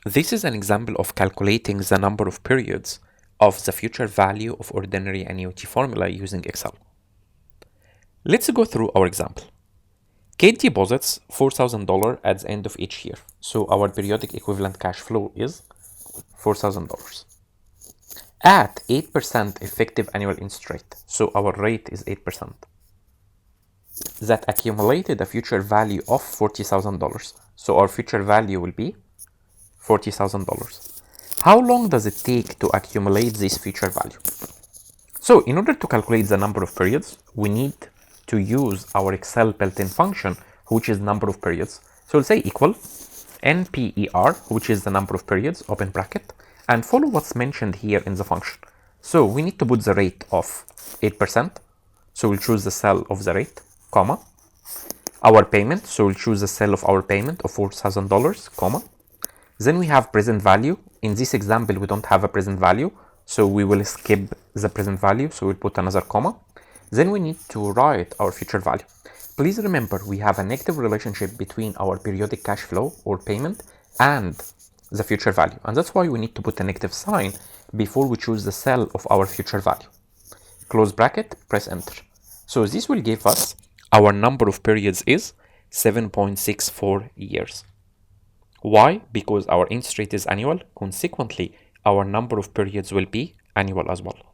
This is an example of calculating the number of periods of the future value of ordinary annuity formula using Excel. Let's go through our example. Kate deposits $4,000 at the end of each year. So our periodic equivalent cash flow is $4,000 at 8% effective annual interest rate. So our rate is 8%. That accumulated a future value of $40,000. So our future value will be $40,000. How long does it take to accumulate this future value? So in order to calculate the number of periods, we need to use our Excel built-in function, which is number of periods. So we'll say equal NPER, which is the number of periods, open bracket, and follow what's mentioned here in the function. So we need to put the rate of 8%. So we'll choose the cell of the rate, comma. Our payment, so we'll choose the cell of our payment of $4,000, comma. Then we have present value. In this example, we don't have a present value, so we will skip the present value. So we'll put another comma. Then we need to write our future value. Please remember, we have a negative relationship between our periodic cash flow or payment and the future value. And that's why we need to put a negative sign before we choose the cell of our future value. Close bracket, press enter. So this will give us our number of periods is 7.64 years. Why? Because our interest rate is annual. Consequently, our number of periods will be annual as well.